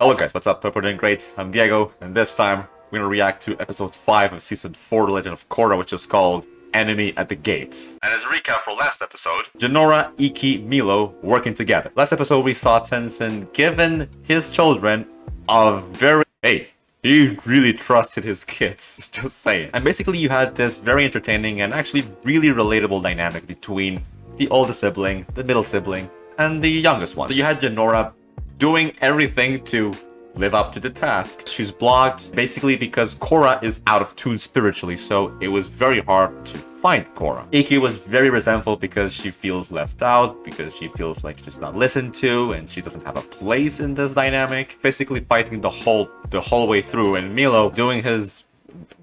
Hello guys, what's up? Hope you're doing great. I'm Diego, and this time we're gonna react to episode 5 of season 4 The Legend of Korra, which is called Enemy at the Gates. And as a recap for last episode, Jinora, Ikki, Milo working together. Last episode we saw Tenzin given his children a very... Hey, he really trusted his kids, just saying. And basically you had this very entertaining and actually really relatable dynamic between the oldest sibling, the middle sibling, and the youngest one. So you had Jinora doing everything to live up to the task. She's blocked basically because Korra is out of tune spiritually, so it was very hard to find Korra. Ikki was very resentful because she feels left out, because she feels like she's not listened to and she doesn't have a place in this dynamic. Basically fighting the whole way through, and Milo doing his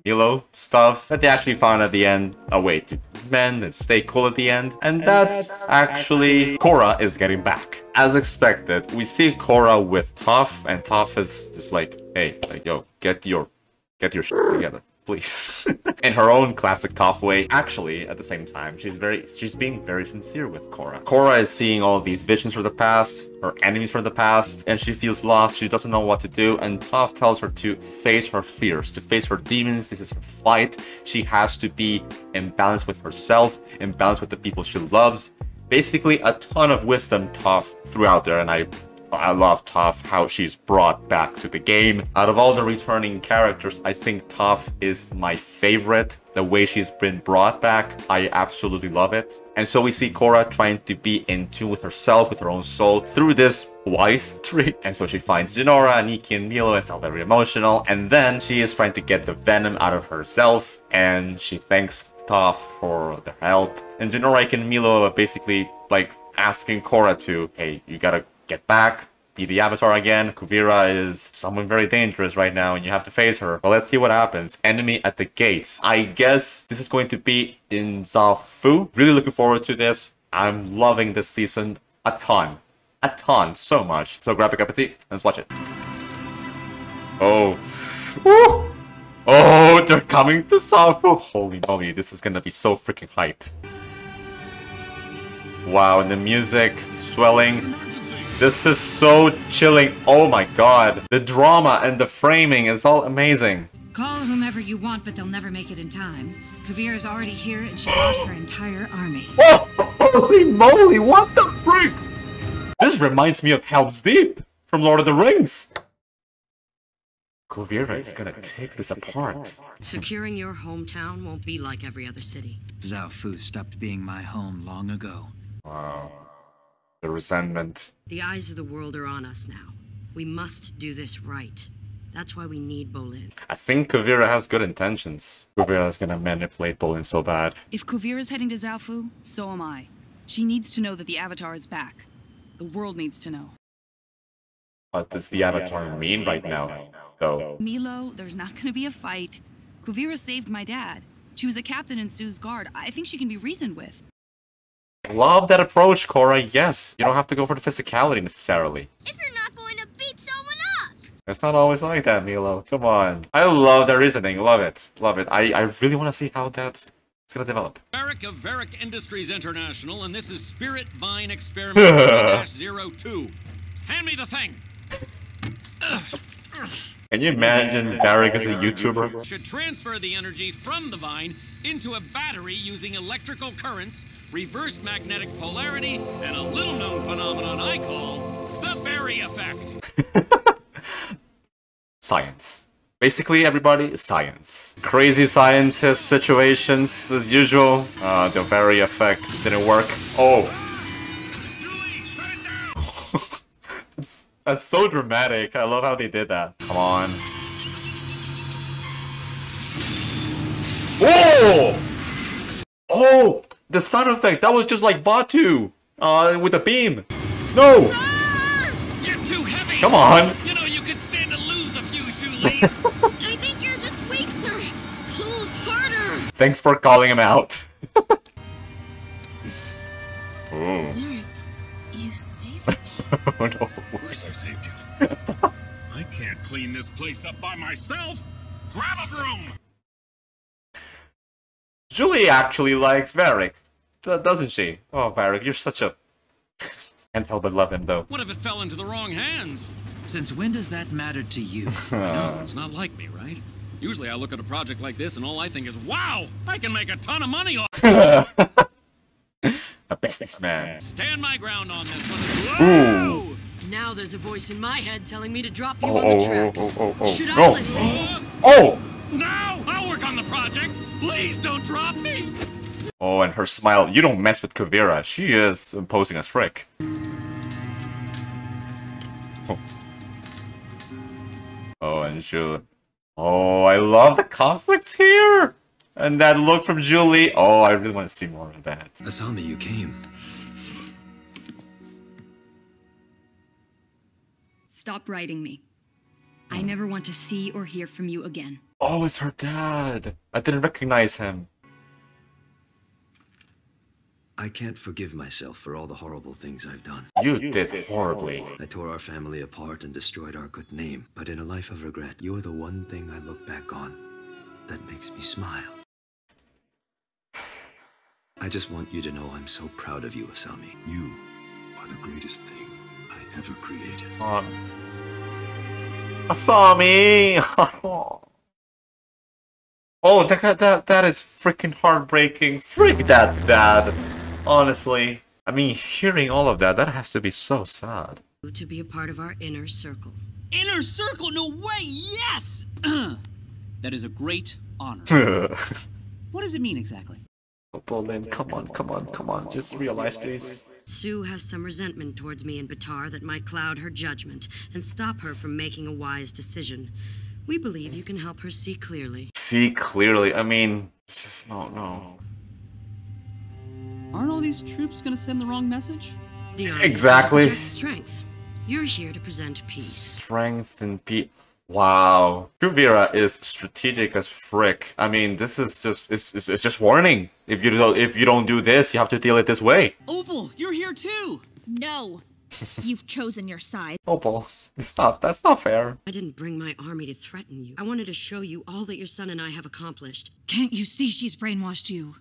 Milo stuff, but they actually found at the end a way to mend and stay cool at the end, and that's actually Korra is getting back. As expected, we see Korra with Toph, and Toph is just like, hey, like, yo, get your shit together, please. In her own classic Toph way. Actually, at the same time, she's being very sincere with Korra. Korra is seeing all of these visions from the past, her enemies from the past, and she feels lost. She doesn't know what to do, and Toph tells her to face her fears, to face her demons. This is her fight. She has to be in balance with herself, in balance with the people she loves. Basically, a ton of wisdom Toph threw out there, and I love Toph, how she's brought back to the game. Out of all the returning characters, I think Toph is my favorite. The way she's been brought back, I absolutely love it. And so we see Korra trying to be in tune with herself, with her own soul, through this wise tree. And so she finds Jinora, and Ikki, and Milo. It's all very emotional. And then she is trying to get the venom out of herself, and she thanks Toph for their help. And Jinora, Ikki, and Milo are basically like asking Korra to, hey, you gotta get back, be the Avatar again. Kuvira is someone very dangerous right now and you have to face her. But let's see what happens. Enemy at the gates. I guess this is going to be in Zafu. Really looking forward to this. I'm loving this season a ton. A ton. So much. So grab a cup of tea and let's watch it. Oh. Woo! Oh, they're coming to Zafu. Holy moly, this is gonna be so freaking hype. Wow, and the music swelling. This is so chilling. Oh my god. The drama and the framing is all amazing. Call whomever you want, but they'll never make it in time. Kuvira's already here and she brought her entire army. Oh, holy moly, what the freak? This reminds me of Helm's Deep from Lord of the Rings. Kuvira is gonna take this apart. Securing your hometown won't be like every other city. Zafu stopped being my home long ago. Wow. The resentment. The eyes of the world are on us now. We must do this right. That's why we need Bolin. I think Kuvira has good intentions. Kuvira is gonna manipulate Bolin so bad. If Kuvira's heading to Zafu, so am I. She needs to know that the Avatar is back. The world needs to know. What does the Avatar mean right now, though? Milo, there's not gonna be a fight. Kuvira saved my dad. She was a captain in Su's guard. I think she can be reasoned with. Love that approach, Korra, yes. You don't have to go for the physicality necessarily. If you're not going to beat someone up! It's not always like that, Milo. Come on. I love the reasoning. Love it. Love it. I really want to see how that's gonna develop. Varrick of Varrick Industries International, and this is Spirit Vine Experiment 02. Hand me the thing! Can you imagine Varrick as a YouTuber? Should transfer the energy from the vine into a battery using electrical currents, reverse magnetic polarity, and a little-known phenomenon I call the Varry effect. Science. Basically, everybody, science. Crazy scientist situations, as usual. The Varry effect didn't work. Oh. Zhu-Li, shut it down! That's so dramatic. I love how they did that. Come on. Whoa! Oh! The sound effect. That was just like Batu. With the beam. No! You're too heavy! Come on! You know, you could stand to lose a few shoelaces. I think you're just weak, sir. Pull harder. Thanks for calling him out. Ooh. Varrick, you saved me. Oh no. Of course I saved you. I can't clean this place up by myself. Grab a broom! Zhu-Li actually likes Varrick, doesn't she? Oh, Varrick, you're such a... Can't help but love him, though. What if it fell into the wrong hands? Since when does that matter to you? No, it's not like me, right? Usually I look at a project like this and all I think is, wow, I can make a ton of money off A businessman. Stand my ground on this one. Ooh. Whoa! Now there's a voice in my head telling me to drop you on the tracks. Should I No. listen? Oh! Now I'll work on the project. Please don't drop me. Oh, and her smile. You don't mess with Kuvira. She is imposing as frick. Oh, and Zhu. Oh, I love the conflicts here! And that look from Zhu-Li. Oh, I really want to see more of that. Asami, you came. Stop writing me. I never want to see or hear from you again. Oh, it's her dad. I didn't recognize him. I can't forgive myself for all the horrible things I've done. You did horribly. I tore our family apart and destroyed our good name. But in a life of regret, you're the one thing I look back on that makes me smile. I just want you to know I'm so proud of you, Asami. You are the greatest thing I ever created. Asami! Oh, that is freaking heartbreaking. Freak that dad. Honestly. I mean, hearing all of that has to be so sad. To be a part of our inner circle. Inner circle? No way! Yes! That is a great honor. What does it mean exactly? Oh, Bolin, come on. Just realize, please. Su has some resentment towards me and Batar that might cloud her judgment and stop her from making a wise decision. We believe you can help her see clearly. See clearly? I mean, it's just no. Aren't all these troops gonna send the wrong message? The army Exactly. projects strength. You're here to present peace. Strength and peace. Wow. Kuvira is strategic as frick. I mean, this is just it's just warning. If you don't do this, you have to deal it this way. Opal, you're here too! No. You've chosen your side. Opal, that's not fair. I didn't bring my army to threaten you. I wanted to show you all that your son and I have accomplished. Can't you see she's brainwashed you?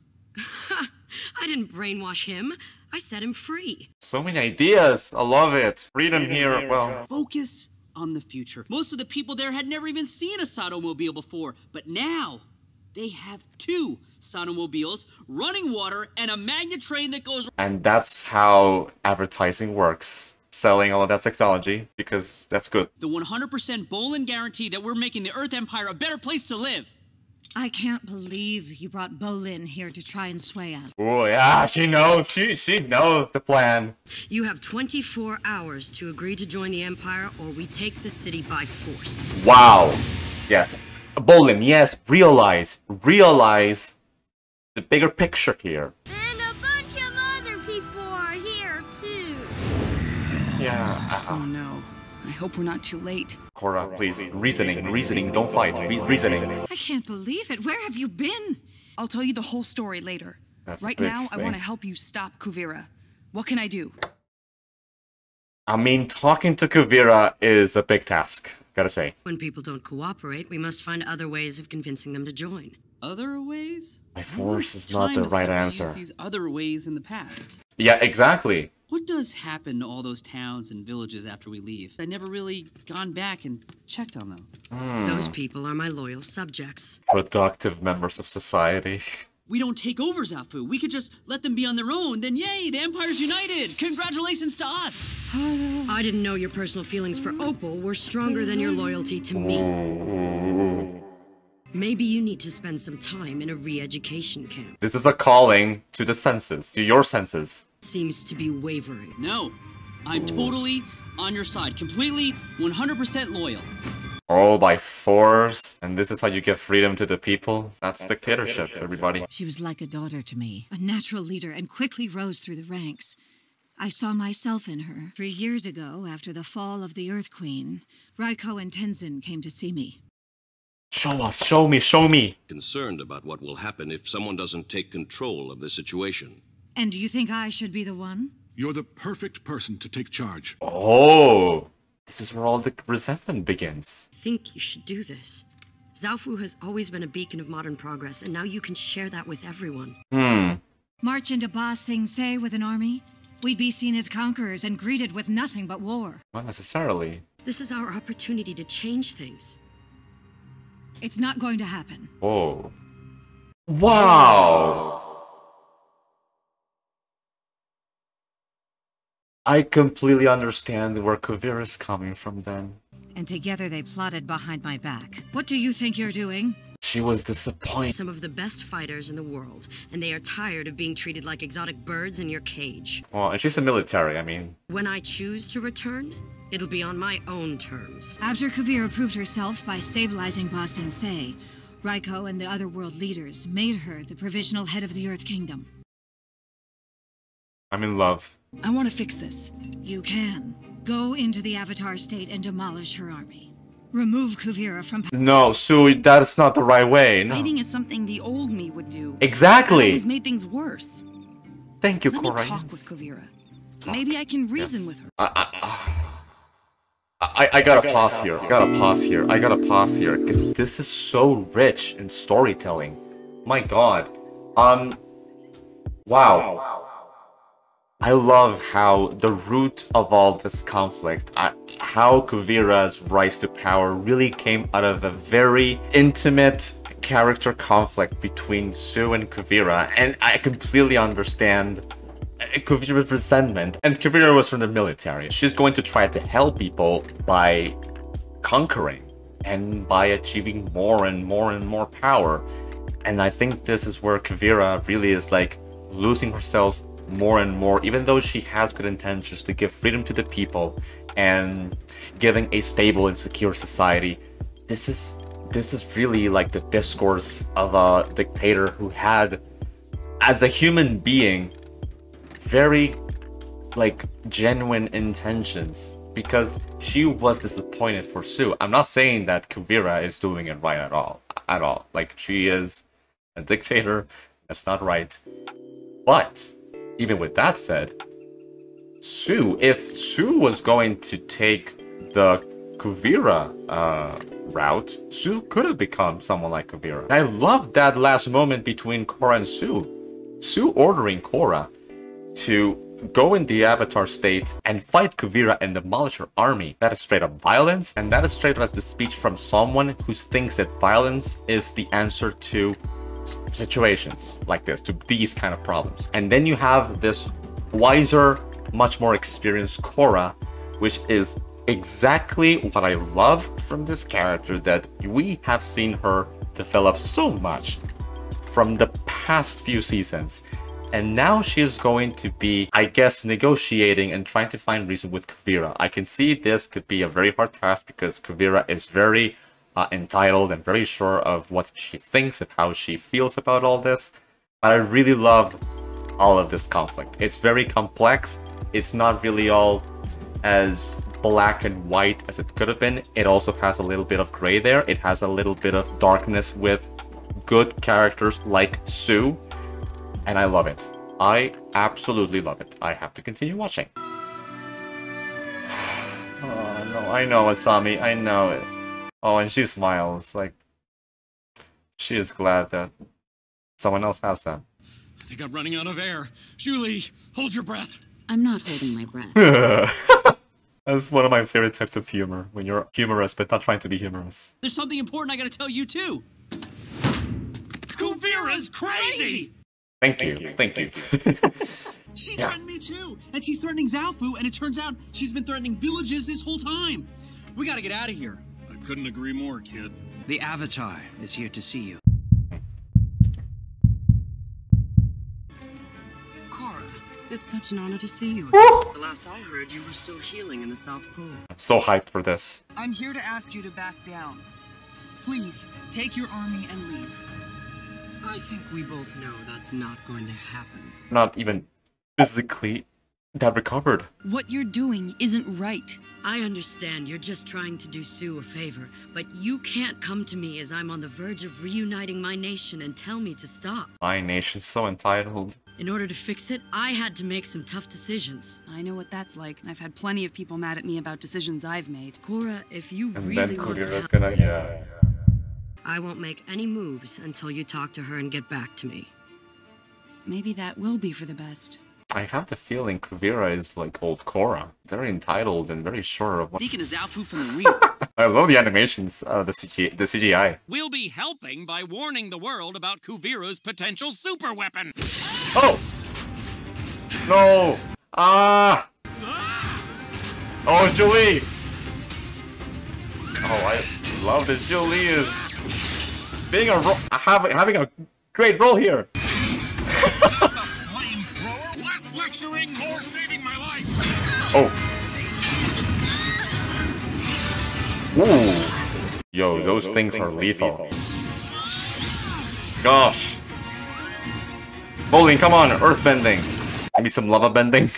I didn't brainwash him. I set him free. So many ideas. I love it. Freedom here, well. Focus on the future. Most of the people there had never even seen a Sotomobile before, but now they have 2 Sotomobiles, running water, and a magnet train that goes... And that's how advertising works. Selling all of that technology, because that's good. The 100% Bolin guarantee that we're making the Earth Empire a better place to live. I can't believe you brought Bolin here to try and sway us. Oh yeah, she knows. She knows the plan. You have 24 hours to agree to join the Empire, or we take the city by force. Wow. Yes. Bolin, yes, realize the bigger picture here. And a bunch of other people are here too. Yeah. Oh no. I hope we're not too late. Korra, please. Reasoning, don't fight. Reasoning. I can't believe it. Where have you been? I'll tell you the whole story later. That's right a big now, I thing. want to help you stop Kuvira. What can I do? I mean, talking to Kuvira is a big task, gotta say. When people don't cooperate, we must find other ways of convincing them to join. Other ways? By force is not the right answer. Used these other ways in the past. Yeah, exactly. What does happen to all those towns and villages after we leave? I never really gone back and checked on them. Those people are my loyal subjects. Productive members of society. We don't take over Zafu. We could just let them be on their own. Then yay, the Empire's united. Congratulations to us. I didn't know your personal feelings for Opal were stronger than your loyalty to me. Maybe you need to spend some time in a re-education camp. This is a calling to the senses, to your senses. Seems to be wavering. No, I'm totally on your side. Completely, 100% loyal. All by force, and this is how you give freedom to the people? That's dictatorship, everybody. She was like a daughter to me, a natural leader, and quickly rose through the ranks. I saw myself in her. 3 years ago, after the fall of the Earth Queen, Raiko and Tenzin came to see me. Show us, show me. Concerned about what will happen if someone doesn't take control of the situation. And do you think I should be the one? You're the perfect person to take charge. Oh, this is where all the resentment begins. I think you should do this. Zafu has always been a beacon of modern progress, and now you can share that with everyone. March into Ba Sing Se with an army? we'd be seen as conquerors and greeted with nothing but war. Not necessarily. This is our opportunity to change things. It's not going to happen. Oh. Wow! I completely understand where Kuvira is coming from then. And together they plotted behind my back. What do you think you're doing? She was disappointed. Some of the best fighters in the world, and they are tired of being treated like exotic birds in your cage. Well, and she's a military, I mean. When I choose to return, it'll be on my own terms. After Kuvira proved herself by stabilizing Ba Sing Se, Raiko and the other world leaders made her the provisional head of the Earth Kingdom. I'm in love. I want to fix this. You can. Go into the Avatar state and demolish her army. Remove Kuvira from... No, Su, that is not the right way. No. Fighting is something the old me would do. Exactly! It always made things worse. Thank you, Let KORRA. me talk with Kuvira. Maybe I can reason with her. I gotta pause here. I gotta pause here. Because this is so rich in storytelling. My god. Wow. I love how the root of all this conflict, how Kuvira's rise to power really came out of a very intimate character conflict between Su and Kuvira, and I completely understand Kuvira's resentment. And Kuvira was from the military. She's going to try to help people by conquering and by achieving more and more and more power. And I think this is where Kuvira really is like losing herself more and more, even though she has good intentions to give freedom to the people and giving a stable and secure society. This is really like the discourse of a dictator who had, as a human being, very like genuine intentions, because she was disappointed for Su. I'm not saying that Kuvira is doing it right at all. Like, she is a dictator. That's not right. But even with that said, Su, if Su was going to take the Kuvira route, Su could have become someone like Kuvira. I love that last moment between KORRA and Su. Su ordering KORRA to go in the Avatar state and fight Kuvira and demolish her army. That is straight up violence, and that is straight up as the speech from someone who thinks that violence is the answer to situations like this, to these kind of problems. And then you have this wiser, much more experienced KORRA, which is exactly what I love from this character, that we have seen her develop so much from the past few seasons. And now she is going to be, I guess, negotiating and trying to find reason with Kuvira. I can see this could be a very hard task because Kuvira is very entitled and very sure of what she thinks, of how she feels about all this. But I really love all of this conflict. It's very complex. It's not really all as black and white as it could have been. It also has a little bit of gray there. It has a little bit of darkness with good characters like Su. And I love it. I absolutely love it. I have to continue watching. Oh, no, I know, Asami. I know it. Oh, and she smiles, like, she is glad that someone else has that. I think I'm running out of air. Zhu-Li, hold your breath. I'm not holding my breath. That's one of my favorite types of humor, when you're humorous but not trying to be humorous. There's something important I gotta tell you too. Kuvira's crazy! Thank you. She threatened me too, and she's threatening Zaofu, and it turns out she's been threatening villages this whole time. We gotta get out of here. I couldn't agree more, kid. The Avatar is here to see you. KORRA, it's such an honor to see you again. The last I heard, you were still healing in the South Pole. I'm so hyped for this. I'm here to ask you to back down. Please, take your army and leave. I think we both know that's not going to happen. Not even physically that recovered. What you're doing isn't right. I understand you're just trying to do Su a favor, but you can't come to me as I'm on the verge of reuniting my nation and tell me to stop. My nation's so entitled. In order to fix it, I had to make some tough decisions. I know what that's like. I've had plenty of people mad at me about decisions I've made. KORRA, if you And really then want to Kuvira's help, gonna, yeah. I won't make any moves until you talk to her and get back to me. Maybe that will be for the best. I have the feeling Kuvira is like old Korra. Very entitled and very sure of what... Deacon is outproof from the real. I love the animations, the CGI. We'll be helping by warning the world about Kuvira's potential super weapon. Oh! No! Ah! Oh, Zhu-Li! Oh, I love this. Zhu-Li is being having a great role here. Flamethrower, less lecturing, more saving my life. Oh. Ooh. Yo, those things are lethal. Gosh. Bolin, come on, earth bending. Maybe some lava bending.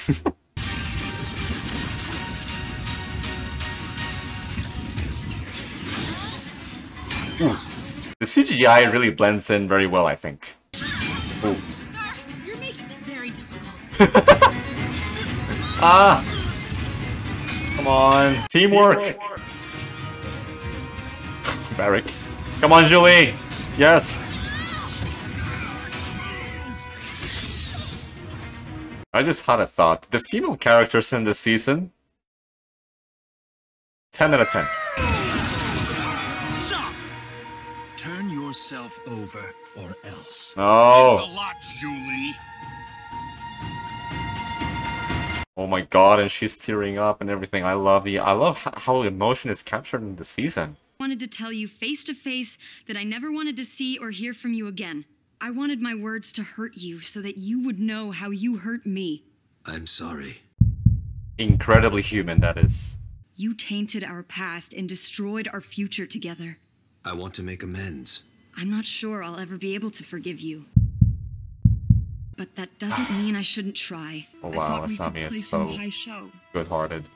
The CGI really blends in very well, I think. Ooh. Sir, you're making this very difficult. Ah! Come on, teamwork! Varrick. Come on, Zhu-Li! Yes! I just had a thought. The female characters in this season... 10 out of 10. Stop! Turn yourself over, or else. No! Thanks a lot, Zhu-Li. Oh my god, and she's tearing up and everything. I love how emotion is captured in the season. I wanted to tell you face to face that I never wanted to see or hear from you again. I wanted my words to hurt you so that you would know how you hurt me. I'm sorry. Incredibly human, that is. You tainted our past and destroyed our future together. I want to make amends. I'm not sure I'll ever be able to forgive you. But that doesn't mean I shouldn't try. Oh wow, Asami is so good-hearted.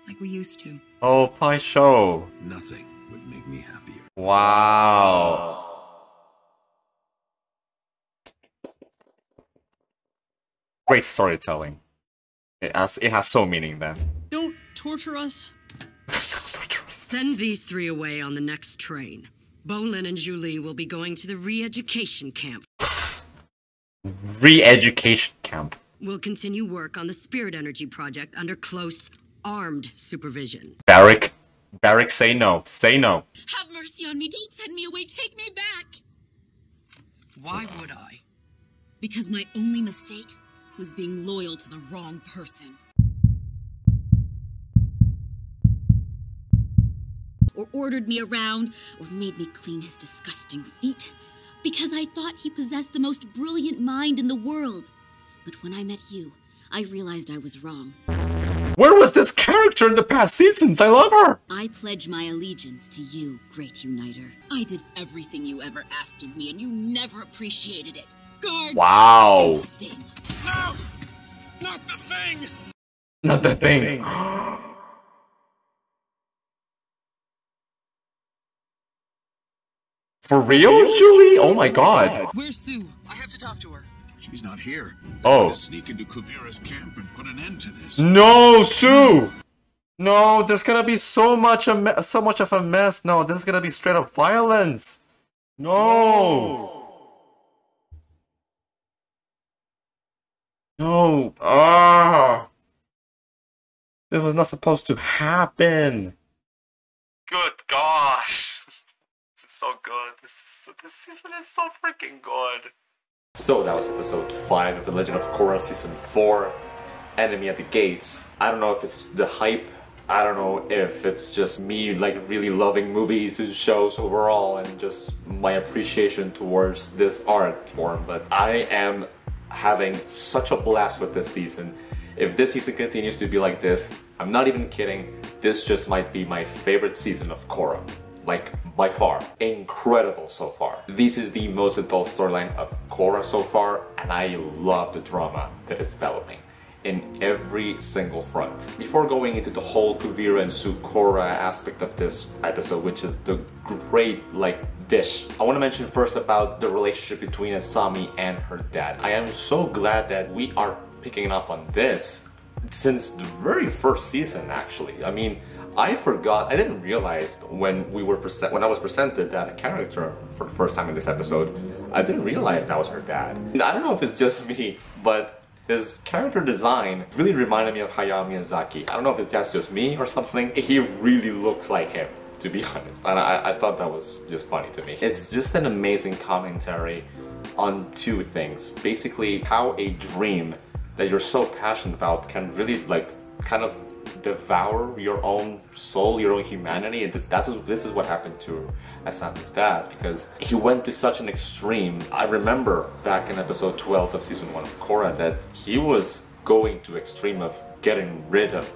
Like we used to. Oh, Pai Show. Nothing would make me happier. Wow. Great storytelling. It has so meaning then. Don't torture us. Send these three away on the next train. Bolin and Zhu-Li will be going to the re-education camp. Re-education camp. We'll continue work on the spirit energy project under close, armed supervision. Varrick, say no. Say no. Have mercy on me. Don't send me away. Take me back. Why would I? Because my only mistake was being loyal to the wrong person. Or ordered me around, or made me clean his disgusting feet. Because I thought he possessed the most brilliant mind in the world. But when I met you, I realized I was wrong. Where was this character in the past seasons? I love her! I pledge my allegiance to you, Great Uniter. I did everything you ever asked of me, and you never appreciated it. Guards! Wow! No! Not the thing! Not the thing. For real, Zhu-Li? Oh my god. Where's Su? I have to talk to her. She's not here. Oh. Sneak into Kuvira's camp and put an end to this. No, Su! No, there's gonna be so much of a mess. No, this is gonna be straight up violence. No. No. Ah. This was not supposed to happen. Good gosh. This is so good. This season is so freaking good. So that was episode 5 of The Legend of Korra Season 4, Enemy at the Gates. I don't know if it's the hype, I don't know if it's just me like really loving movies and shows overall and just my appreciation towards this art form, but I am having such a blast with this season. If this season continues to be like this, I'm not even kidding, this just might be my favorite season of Korra. Like, by far. Incredible so far. This is the most adult storyline of Korra so far, and I love the drama that is developing in every single front. Before going into the whole Kuvira and Su Korra aspect of this episode, which is the great, dish, I want to mention first about the relationship between Asami and her dad. I am so glad that we are picking up on this since the very first season, actually. I mean, I didn't realize when I was presented that character for the first time in this episode, I didn't realize that was her dad. And I don't know if it's just me, but his character design really reminded me of Hayao Miyazaki. I don't know if that's just me or something. He really looks like him, to be honest. And I thought that was just funny to me. It's just an amazing commentary on two things. Basically, how a dream that you're so passionate about can really like kind of devour your own soul, your own humanity. And this is what happened to Asami's dad, because he went to such an extreme. I remember back in episode 12 of season 1 of Korra that he was going to extreme of getting rid of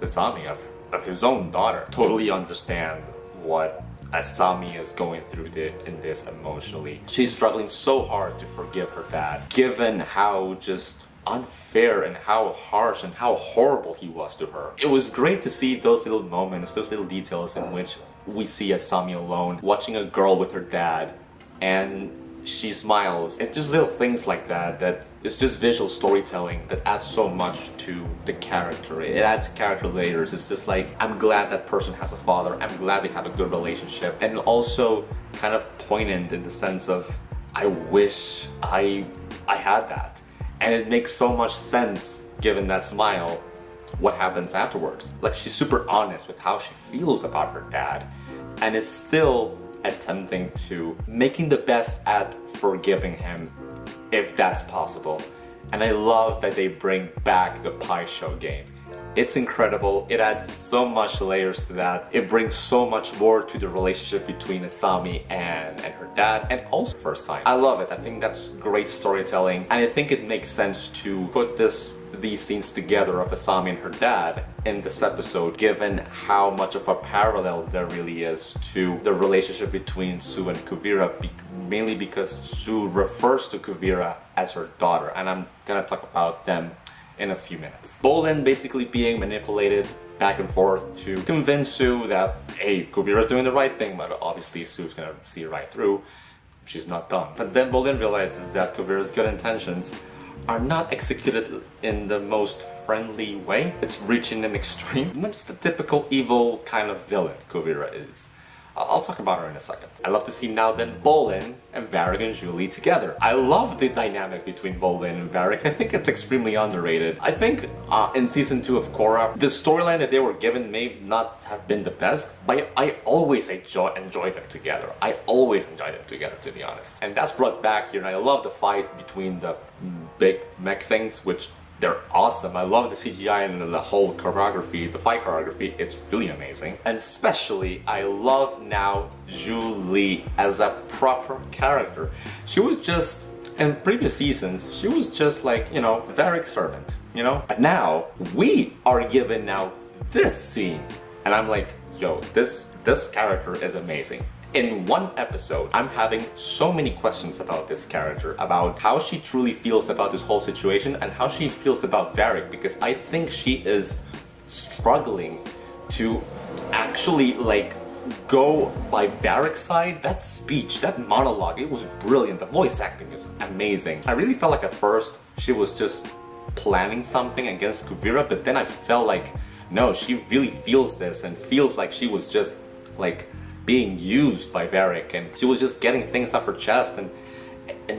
Asami, of his own daughter. Totally understand what Asami is going through in this emotionally. She's struggling so hard to forgive her dad, given how just unfair and how harsh and how horrible he was to her. It was great to see those little moments, those little details in which we see Asami alone, watching a girl with her dad, and she smiles. It's just little things like that it's just visual storytelling that adds so much to the character. It adds character layers. It's just like, I'm glad that person has a father, I'm glad they have a good relationship, and also kind of poignant in the sense of, I wish I had that. And it makes so much sense, given that smile, what happens afterwards. Like, she's super honest with how she feels about her dad, and is still attempting to making the best at forgiving him, if that's possible. And I love that they bring back the pie show game. It's incredible. It adds so much layers to that. It brings so much more to the relationship between Asami and her dad, and also first time. I love it. I think that's great storytelling, and I think it makes sense to put these scenes together of Asami and her dad in this episode, given how much of a parallel there really is to the relationship between Su and Kuvira, mainly because Su refers to Kuvira as her daughter, and I'm gonna talk about them in a few minutes. Bolin basically being manipulated back and forth to convince Su that, hey, Kuvira's doing the right thing, but obviously Su's gonna see right through. She's not dumb. But then Bolin realizes that Kuvira's good intentions are not executed in the most friendly way. It's reaching an extreme. Not just the typical evil kind of villain Kuvira is. I'll talk about her in a second. I love to see now then Bolin and Varrick and Zhu-Li together. I love the dynamic between Bolin and Varrick. I think it's extremely underrated. I think in season 2 of Korra, the storyline that they were given may not have been the best, but I always enjoy them together. I always enjoy them together, to be honest. And that's brought back here, and I love the fight between the big mech things, which they're awesome. I love the CGI and the whole choreography, the fight choreography. It's really amazing. And especially, I love now Zhu-Li as a proper character. She was just, in previous seasons, she was just like, you know, Varrick's servant, you know? But now, we are given now this scene. And I'm like, yo, this character is amazing. In one episode, I'm having so many questions about this character, about how she truly feels about this whole situation and how she feels about Varrick, because I think she is struggling to actually like go by Varrick's side. That speech, that monologue, it was brilliant. The voice acting is amazing. I really felt like at first she was just planning something against Kuvira, but then I felt like, no, she really feels this and feels like she was just like being used by Varrick, and she was just getting things off her chest, and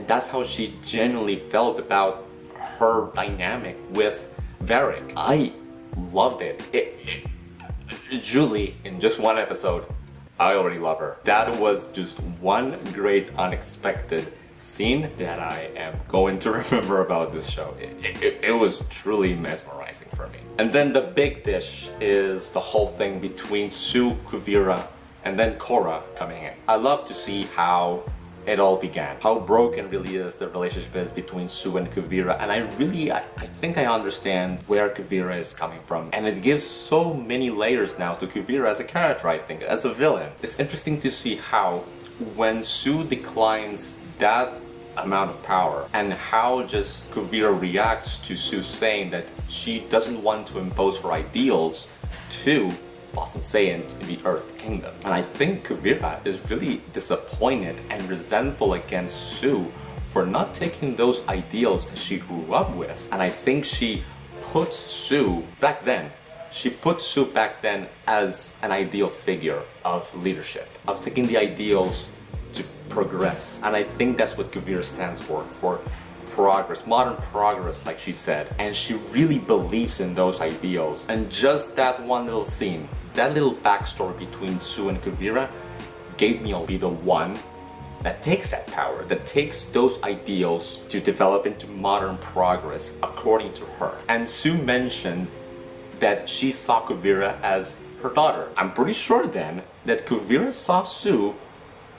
that's how she genuinely felt about her dynamic with Varrick. I loved it. Zhu-Li, in just one episode, I already love her. That was just one great unexpected scene that I am going to remember about this show. It was truly mesmerizing for me. And then the big dish is the whole thing between Su, Kuvira, and then Korra coming in. I love to see how it all began, how broken really is the relationship is between Su and Kuvira, and I think I understand where Kuvira is coming from, and it gives so many layers now to Kuvira as a character, I think, as a villain. It's interesting to see how when Su declines that amount of power, and how just Kuvira reacts to Su saying that she doesn't want to impose her ideals to Boston Saiyan in the Earth Kingdom. And I think Kuvira is really disappointed and resentful against Su for not taking those ideals that she grew up with. And I think she puts Su back then as an ideal figure of leadership, of taking the ideals to progress. And I think that's what Kuvira stands for progress, modern progress, like she said. And she really believes in those ideals. And just that one little scene, that little backstory between Su and Kuvira gave me I'll be the one that takes that power, that takes those ideals to develop into modern progress according to her. And Su mentioned that she saw Kuvira as her daughter. I'm pretty sure then that Kuvira saw Su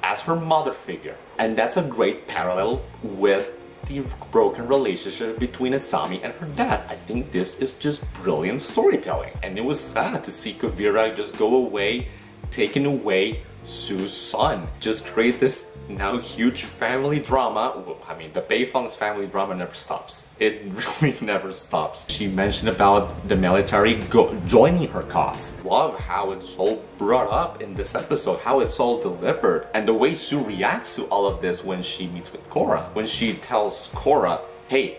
as her mother figure. And that's a great parallel with the broken relationship between Asami and her dad. I think this is just brilliant storytelling. And it was sad to see Kuvira just go away, taking away Su's son. Just create this now huge family drama. I mean, the Beifeng's family drama never stops. It really never stops. She mentioned about the military joining her cause. Love how it's all brought up in this episode, how it's all delivered, and the way Su reacts to all of this when she meets with Korra. When she tells Korra, hey,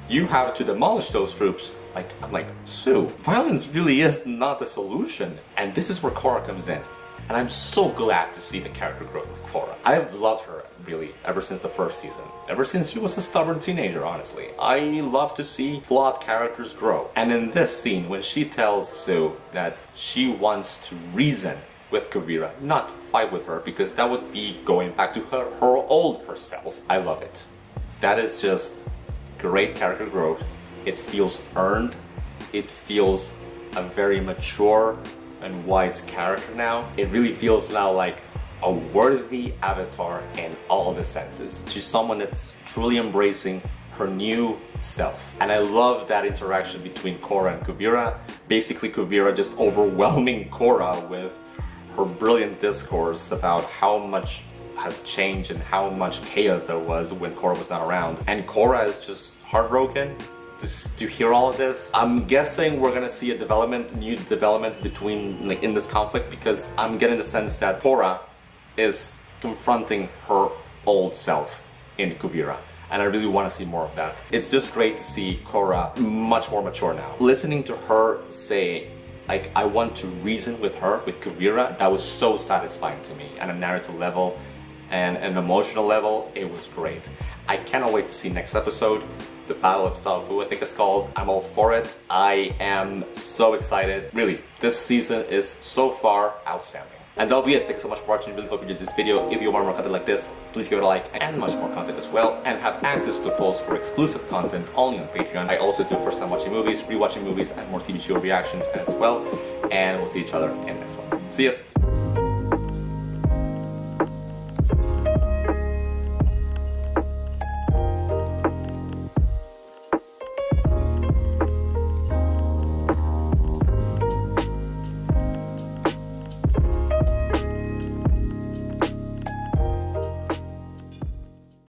you have to demolish those troops. I'm like, Su, violence really is not the solution. And this is where Korra comes in. And I'm so glad to see the character growth of Korra. I've loved her, really, ever since the first season. Ever since she was a stubborn teenager, honestly. I love to see flawed characters grow. And in this scene, when she tells Su that she wants to reason with Kuvira, not fight with her, because that would be going back to her old herself. I love it. That is just great character growth. It feels earned. It feels a very mature and wise character now. It really feels now like a worthy avatar in all the senses. She's someone that's truly embracing her new self. And I love that interaction between Korra and Kuvira. Basically Kuvira just overwhelming Korra with her brilliant discourse about how much has changed and how much chaos there was when Korra was not around. And Korra is just heartbroken to hear all of this. I'm guessing we're gonna see a new development between in this conflict, because I'm getting the sense that Korra is confronting her old self in Kuvira, and I really want to see more of that. It's just great to see Korra much more mature now. Listening to her say, like, I want to reason with her, with Kuvira, that was so satisfying to me on a narrative level and an emotional level. It was great. I cannot wait to see next episode. The Battle of Zaofu, I think it's called. I'm all for it. I am so excited. Really, this season is so far outstanding. And that'll be it. Thanks so much for watching. Really hope you enjoyed this video. If you want more content like this, please give it a like, and much more content as well. And have access to polls for exclusive content only on Patreon. I also do first time watching movies, rewatching movies, and more TV show reactions as well. And we'll see each other in the next one. See ya!